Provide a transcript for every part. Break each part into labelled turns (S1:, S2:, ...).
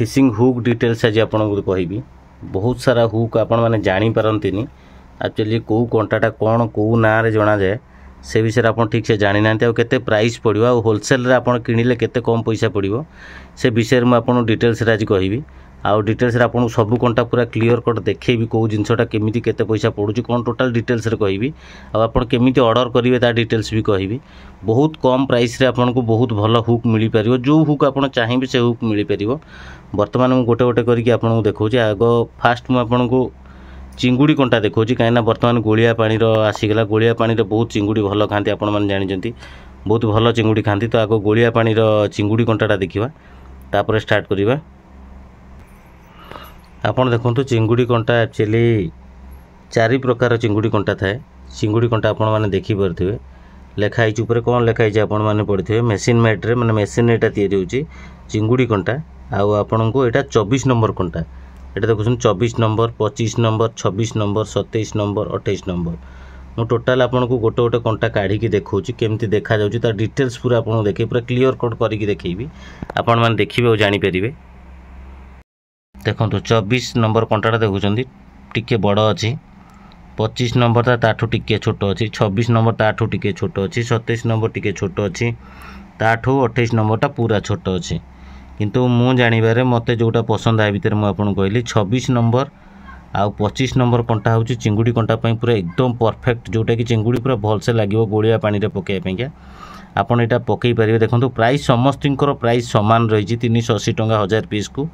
S1: Fishing hook details आज आपको कहबी। बहुत सारा हुक आपण मैंने जानीपारती एक्चुअली कौ कंटाटा कौन कौ ना जना जाए से विषय आप ठीक से जानी ना केते प्राइस पड़ो आ होलसेल आप किणिले केते कम पैसा पड़ो से विषय में आपको डिटेल्स आज कहबी। आउ डिटेल्स आपको सब कंटा पूरा क्लीयर कट देखी कौ जिनटा केमी केते पैसा पड़ुची कौन टोटाल डिटेल्स कहबी। आपड़ केमी ऑर्डर करेंगे ता डिटेल्स भी कहबी। बहुत कम प्राइस रे आपको बहुत भल हुक मिल पार जो हुक आप चाहिए से हुक मिल पार। बर्तमान मुझे गोटे गोटे करके आपको देखा आग फास्ट मुझे चिंगुड़ी कंटा देखा कहीं बर्तमान गोलिया पानी आसीगला। गोलिया पानी बहुत चिंगुड़ी भल खाती आपण मैंने जानते बहुत भल चिंगुड़ी खाती। तो आग गोलिया पानी चिंगुड़ी कंटाटा देखा तापर स्टार्ट करवा। आपड़ देखो चिंगुड़ी कंटा एक्चुअली 4 प्रकार चिंगुड़ी कंटा थाए। चिंगुड़ी कंटा आपण मैंने देखिपे लेखाई कौन लेखाई आपण मैंने पढ़े मेसीन मेड रे मैंने मेसीन यहाँ तैयारी चिंगुड़ी कंटा। आउ आपण को यहाँ 24 नंबर कंटा यहाँ देखुन 24 number 25 number 26 number 27 number 28 number मु टोटाल आपको गोटे गोटे कंटा काढ़ी देखा केमती देखा जाऊँगी डिटेल्स पूरा आपको देखे पूरा क्लीयर कट करके देखी आपण मैंने देखिए और जानीपर। देखो 24 नंबर कंटाटा देखुं टिके बड़ अच्छी 25 नंबर ताठू टिके छोट अच्छी 26 नंबर ताठू टिके छोट अच्छी 27 नंबर टिके छोट अच्छी ताठू 28 नंबर पूरा छोट अच्छी। किंतु मु जानिबारे मते जोटा पसंद आए भितर मुझे कहली 26 नंबर आउ 25 नंबर कंटा हूँ चिंगुड़ी कंटा पूरा एकदम परफेक्ट जोटा कि चिंगुड़ी पूरा भलसे लगे गोलिया पानी रे पकड़ापा आपड़ यहाँ पकई पारे। देखो प्राइस समस्त प्राइस सामान रही 380 टंका 1000 पीस को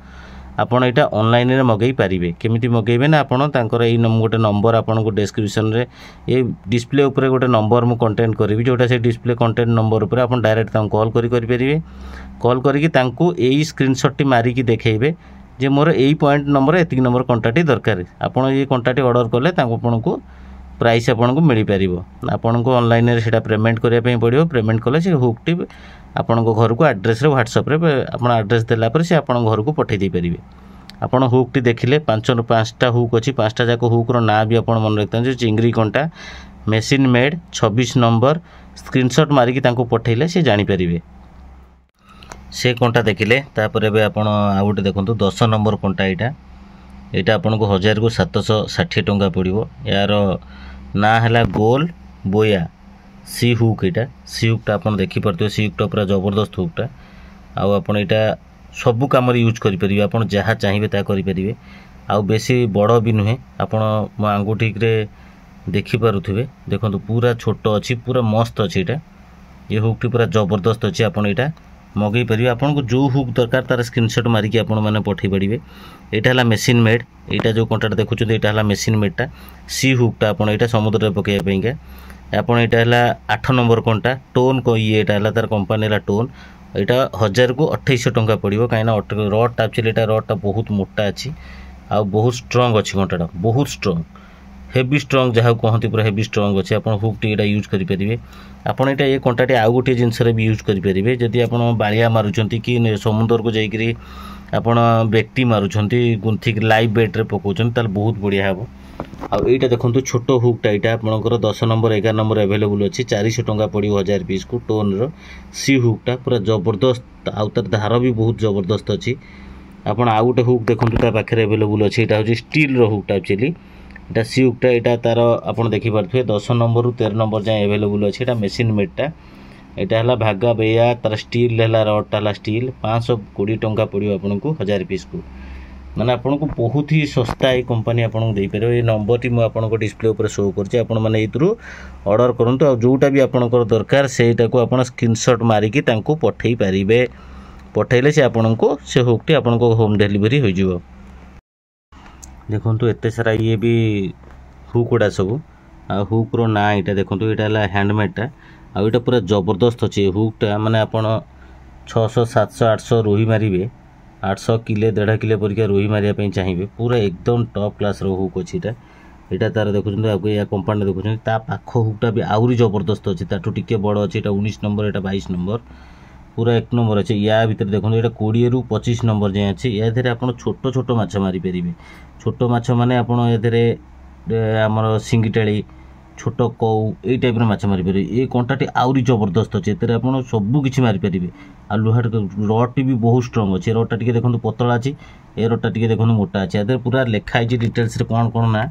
S1: आपड़ यहाँ ऑनलाइन रे मगई पारे। केमिति मगेबे ना आपड़ तांकर एई गोटे नंबर आपन को डिस्क्रिप्शन रे ये डिस्प्ले उपरे गोटे नंबर मु कंटेंट करी जोटा से डिस्प्ले कंटेंट नंबर उपरे आपन डायरेक्ट तांको कॉल करी पारे। कॉल करके तांको एई स्क्रीनशॉट टी मारिकी देखेबे जे मोर एई पॉइंट नंबर एतिक नंबर कंटाटी दरकार आपन ये कंटाटी ऑर्डर कले आपन को प्राइस आपन को मिल पारिबो। आपन को ऑनलाइन रे सेटा पेमेंट करिया पई पड़ियो। पेमेंट कले से हुक टी आपन को घर को एड्रेस रे व्हाट्सएप रे आपन एड्रेस देला पर से आपन घर को पठै दी परिबे। आपन हुक टी देखिले 5टा हुक अछि 5टा जाक हुक रो ना भी आपन मन रखता जे चिंगरी कंटा मेसीन मेड 26 नंबर स्क्रीनशॉट मारिकी तांको पठैले से जानि परिबे। से कंटा देखिले तापर एबे आपन आ गोटे देखंतु 10 नंबर कंटा एटा आपन को 1000 को 760 टंका पड़िबो। यार ना हला गोल बोया सी हुक एटा सी हुकटा आपन देखि परथियो सी हुकटा पूरा जबरदस्त हुकटा आउ आपन एटा सबु काम यूज करि परिबे आपन जहा चाहिबे ता करि परिबे। आउ बेसी बड़ भी नुहे आपन मो आंगुठी रे देखि पारुथिबे। देखंतु पूरा छोट अछि पूरा मस्त अछि एटा ये हुकटी पूरा जबरदस्त अछि आपन एटा मगई पारे। आपन को जो हुक दरकार तार स्क्रीनशॉट मारिकी आपन माने पठै पड़िबे। एटा हला मेसीन मेड एटा जो कंटाटा देखुछन एटा हला मेसीन मेडटा सी हुकटा आपन एटा समुद्र रे पकैया पईका आपन एटा हला 8 नंबर कंटा टोन को ये एटा हला तार कंपनी हला टोन एटा 1000 को 2800 टंका पड़िबो। काइना रड एक्चुअली एटा रडटा बहुत मोटा अछि आ बहुत स्ट्रांग अछि कंटाटा बहुत स्ट्रांग हेवी स्ट्रांग जहाँ कहती पूरा हेवी स्ट्रांग अच्छे आप हुक टी यूज करेंगे। आपड़ यहाँ ये कंटाटी आउ गोटे जिनस भी यूज करेंगे जदि आप बालिया मारुंट कि समुद्र को जाकि आपड़ बेक्टी मारुंट गुंथिक लाइव बेड रे पकाउछन ताल बहुत बढ़िया हम। आईटा देखो छोट हुकटा यहाँ आपंकर 10 नंबर 11 नंबर एभेलेबुल अच्छी 400 टंका पड़ो 1000 पीस को टोन रो सी हुकटा पूरा जबरदस्त आउ तार धार भी बहुत जबरदस्त अच्छी। आपड़ आउ गोटे हुक देखो पाखे एभेलेबुल अच्छी यहाँ हूँ स्टील रो हुकटा एक्चुअली एटा सी हुकटा यहाँ तार आपड़ देखिपे 10 नंबर रु 13 नंबर जाए एभेलेबुल अच्छे। एटा मेसीन मेडटा यहाँ है भागा बेया तार स्टील है रडटा है स्टील 520 टंका पड़ो आपन को 1000 पीस को माने आपन को बहुत ही सस्ता ये कंपनी आपन दे पारे। ये नंबर टी आपन को डिस्प्ले ऊपर शो करछि आपन माने एथरु ऑर्डर करंतु आ जोटा भी आपन को दरकार सेटा को आपन स्क्रीनशॉट मारिकी तांको पठेई पारिबे। पठेले से आपन को से हुकटी आपन को होम डिलीवरी हो जिवो। देखो एत सारा ये भी हुक गुड़ा सब आ हुक रो ना यहाँ देखो यहाँ हैंडमेडटा आईटा पूरा जबरदस्त अच्छे हुकटा माने आपन 600 700 800 रोही मारे 800 किले 1.5 किले परिका रोही मारे चाहिए पूरा एकदम टॉप क्लास रो हुक अच्छी यहाँ तार देखुं आपको या कंपानी देखुं ता पाख हुकटा भी आहरी जबरदस्त अच्छे ताठू टिके बड़ अच्छे 19 नंबर यहाँ 22 नंबर पूरा 1 नंबर अच्छे। या भितर देखो यहाँ 20 रु 25 नंबर जाए अच्छे या आप छोट छोट माछ मारी पारे। छोट माछ माने आप आमर सिंगिटाड़ी छोट कौ यही टाइप माछ मारिपारे। ये कंटाटी आउरी जबरदस्त अच्छे एते आप सबकि मारिपारे। आ लुहा रड भी बहुत स्ट्रंग अच्छे। रडटा टी देखो पतला अच्छी, ए रडटा टी देखो मोटा अच्छे। ये पूरा लिखाई डिटेल्स कौन कौन ना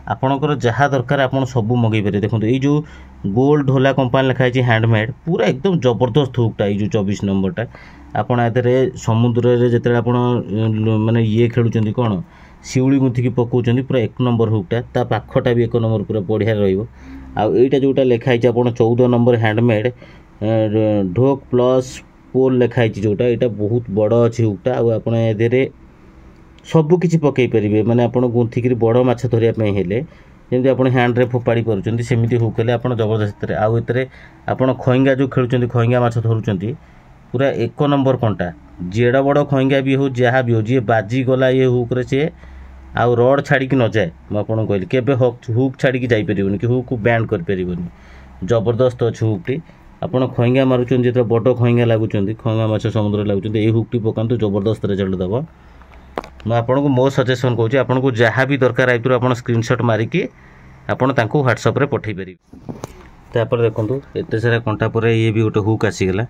S1: आपणकर जहाँ दरकार आप सब मगै पारे। देखो ये जो गोल्ड ढोला कंपानी लिखाई हैंडमेड पूरा एकदम जबरदस्त हुकटा। ये जो 24 नंबरटा आपड़ ए समुद्र में जिते आप माने ये खेलुं कौन शिउली गुंथिकी पकाउछन्ती पूरा 1 नंबर हुकटा। ता पाखटा भी 1 नंबर पूरा बढ़िया रहिबो। आईटा जोटा लिखाई आप 14 नंबर हैंडमेड ढोक प्लस पोल लिखाई जोटा यहाँ बहुत बड़ अच्छी हुकटा। आपड़ ए सबकि पकई पारे माने आप गुंथिकी बड़ माछ धरवाई हेले जमी आप हैंड्रे फोपाड़ी पार्टी सेमती हुक हेले आप जबरदस्त। आउ ए आप खईंगा जो खेलुं खईंगा माछ धरुंच पूरा 1 नंबर कंटा। जेड़ा बड़ खईंगा भी हो जहाँ भी हो जी बाजी गला ये हुक्रे सी आउ रड छाड़ी न जाए। मुझे कहली केबे हुक छाड़ी जापर कि हुक को बैंड कर जबरदस्त अच्छे हुकटी। आपड़ खईंगा मारुंच जो बड़ खईंगा लगुच खईंगा माछ समुद्र लगुच ये हुकटी पकातु जबरदस्त रिजल्ट दब। मुझे आपको मो सजेसन कहूँ आपन को जहाँ भी दरकार आइतु आप स्क्रीनशॉट मारिकी आपड़ ह्वाट्सअप रे पठे पारे। तापर देखो एत सारा कंटा पर ये भी गोटे हुक आसीगला।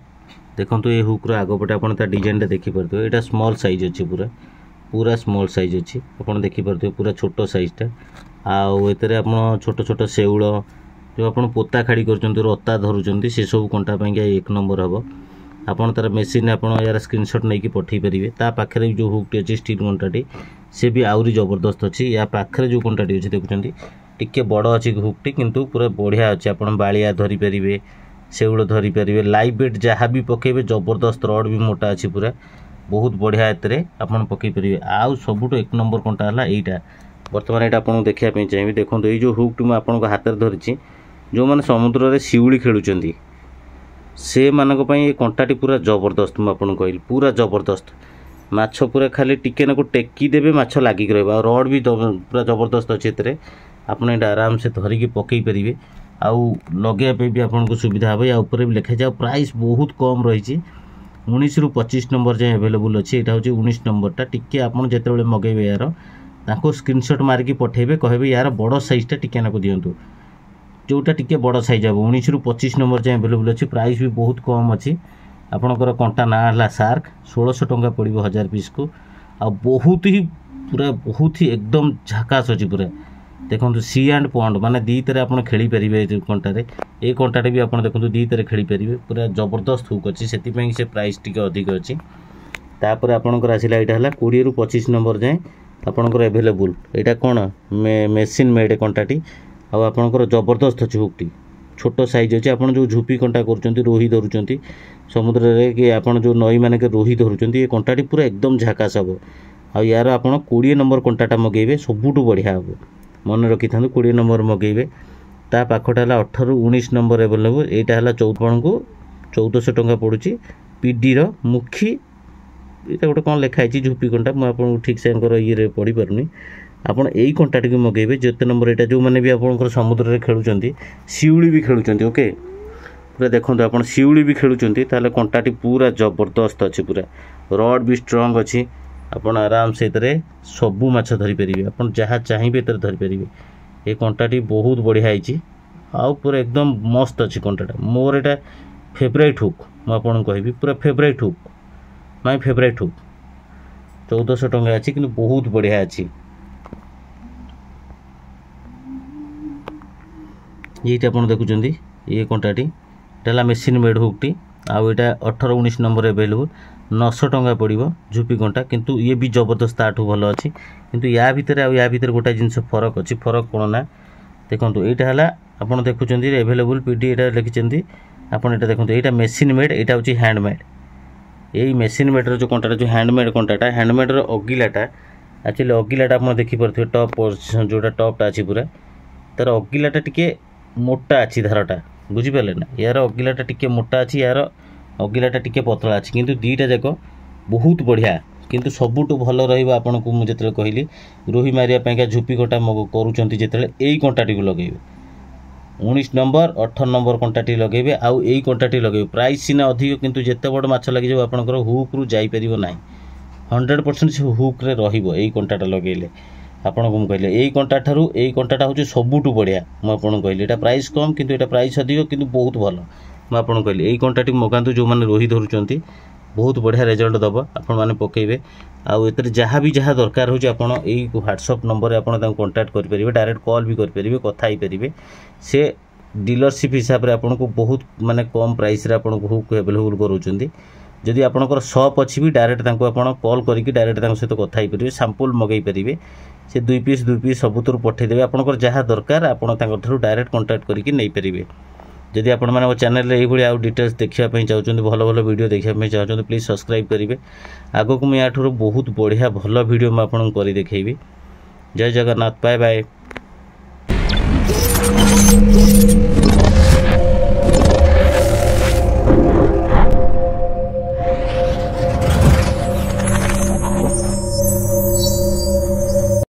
S1: देखो ये हुक्र आगपटे आप डिजाइन देखिपे यहाँ स्मॉल साइज अच्छी पूरा पूरा स्मॉल साइज अच्छी आप देखिपे पूरा छोट साइजटा। आउ एते आप छोट छोट शेउल जो आप पोता खाड़ी कर रता धरुंच से सब कंटा 1 नंबर हम। आपड़ तार मेसीन आप यार स्क्रीनशॉट नहीं पठे पारे। ता पाखे जो हुकटी अच्छी स्टील कंटाटी से भी आउरी जबरदस्त अच्छी। या पाखे जो कंटाटी अच्छी देखुं टिके बड़ अच्छी हुकटी किंतु पूरा बढ़िया अच्छी। आप बालिया धरी पारे शेउल धरी पारे लाइव बेट जहाँ भी पकेबे जबरदस्त रड भी मोटा अच्छी पूरा बहुत बढ़िया एतरे आपन पकई पारे। आउ सबुठ 1 नंबर कंटा है यहीटा बर्तमान यहाँ आपको देखापी चाहिए। देखो ये जो हुकटी मुझे आपको हाथ में धरी जो मैंने समुद्र में शिउली खेलुं से मानक ये कंटाटी पूरा जबरदस्त। मुझे कहली पूरा जबरदस्त माछ पूरा खाली टिके ना टेकी देवे माछ लागिक रहा। रड भी पूरा जबरदस्त अच्छे एतरे आप आराम से धरिकी पकई पारे। आउ लगे भी आपको सुविधा हे। या ऊपर भी लिखाई प्राइस बहुत कम रही 19 ରୁ 25 नंबर जाए अवेलेबल अच्छी। यहाँ हूँ 19 नंबरटा टी आप जो मगेबे यार ताको स्क्रीनशॉट मारिकी पठेबे कहे यार बड़ साइजटा टिके नाक दिंतु जोटा टी बड़ साइज हे 19 ରୁ 25 नंबर जाए अवेलेबल अच्छी। प्राइस भी बहुत कम अच्छी। आपणकर कंटा ना है सार्क 1600 टंका पड़ो 1000 पीस को। आ बहुत ही पूरा बहुत ही एकदम झाकास अच्छी पूरा। देखो सी एंड पॉन्ड माने दी तरह आप खेली पारे कंटारे ये कंटाटे भी आप देखो दी तरह खेली पारे पूरा जबरदस्त हुक अच्छी से प्राइस टी अधिक अच्छी। तापर आपणकर आसला यहाँ है 20 ରୁ 25 नंबर जाए आपणकर एभेलेबुल। यहाँ कौन मेसीन मेड कंटाटी आपणकर जबरदस्त अच्छी हुकटी छोट साइज अच्छी। आप जो झुपी कंटा कर रोही धरुंच समुद्र में कि आप जो नई मान के रोही धरुंच ये कंटाटी पूरा एकदम झाकास हम। आ यार आप 20 नंबर कंटाटा मगेबे सबुठ बढ़िया हम मन रखी था 20 नंबर मगेबे। ता पाखटा है 18 ରୁ 19 नंबर एवेलेबल। यहाँ है 14 को 1400 टंका पड़ुची। पीडी मुखी ये गोटे कौन लिखाई झुपी कंटा मुझे ठीक से ये पढ़ी पार्नी। आपड़ यही कंटाटी को मगेबे जिते नंबर यहाँ जो मैंने भी आप समुद्र में खेलुं शिउली भी खेलुं ओके पूरा देखो आप शिउली भी खेलुं ताले कंटाटी पूरा जबरदस्त अच्छी पूरा रड भी स्ट्रंग अच्छी। आप आराम से सबू माछ धरी पारे आप जहाँ चाहिए धरी पारे। ये कंटाटी बहुत बढ़िया है आउ पूरा एकदम मस्त अच्छी कंटाटा मोर यहाँ फेवरेट हुक मुझे कहि पूरा favourite hook my favourite hook 1400 टंका अच्छी कि बहुत बढ़िया अच्छी। ये आप देखुं ये कंटाटी यहाँ मेसीन मेड हुकटी आउ यहाँ 18 ରୁ 19 नंबर एवेलेबल 900 टंका पड़ो झुपी कंटा किंतु ये भी जबरदस्त ताठू भल अच्छी। किंतु या भितर गोटे जिनस फरक अच्छी फरक कौन ना देखो यहाँ है आप देखुं एवेलेबल पीडी यहाँ लिखिं आप देखो यहाँ मेसीन मेड यहाँ हूँ हैंडमेड। यही मेसीन मेड्र जो कंटाटा जो हैंडमेड कंटाटा हैंडमेड्र अगिलाटा एक्चुअली अगिलाटा आप देखिपे टप जोटा टपटा अच्छी पूरा तार अगिलाटा टिके मोटा अच्छी धारटा बुझिपारे ना। यार अगिलाटा टिके मोटा अच्छी यार अगिलाटा टिके पतला अच्छी किंतु दीटा जाक बहुत बढ़िया। किंतु सबुठ भल रहा को मुझे कहली रोही मारिया झुपी कंटा करुँच जो यही कंटाटी को लगेबे 19 नंबर 18 नंबर कंटाटी लगेबे आउ यही कंटाटी लगेबे। प्राइस सीना अधिक किंतु जिते बड़ माछ लगे आपंकर हुक रु जापर ना 100% से हुक रे रही कंटाटा लगेले। ଆପଣଙ୍କୁ ମୁଁ କହିଲି ଏଇ କଣ୍ଟା ଠାରୁ ଏଇ କଣ୍ଟାଟା ହେଉଛି ସବୁଠୁ ବଢ଼ିଆ। ମୁଁ ଆପଣଙ୍କୁ କହିଲି ଏଇଟା ପ୍ରାଇସ୍ କମ୍ କିନ୍ତୁ ଏଇଟା ପ୍ରାଇସ୍ ଅଧିକ କିନ୍ତୁ ବହୁତ ଭଲ। ମୁଁ ଆପଣଙ୍କୁ କହିଲି ଏଇ କଣ୍ଟାଟି ମଗାନ୍ତୁ ଯେଉଁମାନେ ରୋହି ଧରୁଛନ୍ତି, ବହୁତ ବଢ଼ିଆ ରେଜଲ୍ଟ ଦେବ। ଆପଣମାନେ ପକାଇବେ। ଆଉ ଏଥିରେ ଯାହା ଦରକାର ହେଉଛି ଆପଣ ଏଇ ହ୍ୱାଟ୍ସଆପ୍ ନମ୍ବରରେ ଆପଣ ତାଙ୍କୁ କଣ୍ଟାକ୍ଟ କରିପାରିବେ, ଡାଇରେକ୍ଟ କଲ୍ ବି କରିପାରିବେ, କଥା ହେଇପାରିବେ। ସେ ଡିଲରସିପ୍ ହିସାବରେ ଆପଣଙ୍କୁ ବହୁତ ମାନେ କମ୍ ପ୍ରାଇସ୍ରେ ଆପଣଙ୍କୁ ହୁକ୍ ଆଭେଲେବୁଲ୍ କରୁଛନ୍ତି। ଯଦି ଆପଣଙ୍କର ସପ୍ ଅଛି ବି ଡାଇରେକ୍ଟ ତାଙ୍କୁ ଆପଣ କଲ୍ କରିକି ଡାଇରେକ୍ଟ ତାଙ୍କ ସହିତ କଥା ହେଇପାରିବେ, ସାମ୍ପଲ୍ ମଗାଇ ପାରିବେ। ସେ 2 ପିସ୍ ସବୁଥିରୁ ପଠାଇଦେବେ। ଆପଣଙ୍କର ଯାହା ଦରକାର ଆପଣ ତାଙ୍କଠାରୁ ଡାଇରେକ୍ଟ କଣ୍ଟାକ୍ଟ କରିକି ନେଇପାରିବେ। ଯଦି ଆପଣମାନେ ମୋ ଚ୍ୟାନେଲରେ ଏଇଭଳି ଆଉ ଡିଟେଲ୍ସ ଦେଖିବା ପାଇଁ ଚାହୁଁଛନ୍ତି, ଭଲ ଭିଡ଼ିଓ ଦେଖିବା ପାଇଁ ଚାହୁଁଛନ୍ତି, ପ୍ଲିଜ୍ ସବସ୍କ୍ରାଇବ୍ କରିବେ। ଆଗକୁ ମୁଁ ୟାଠାରୁ ବହୁତ ବଢ଼ିଆ ଭଲ ଭିଡ଼ିଓ ମୁଁ ଆପଣଙ୍କୁ କରି ଦେଖେଇବି। ଜୟ ଜଗନ୍ନାଥ, ବାଏ ବାଏ।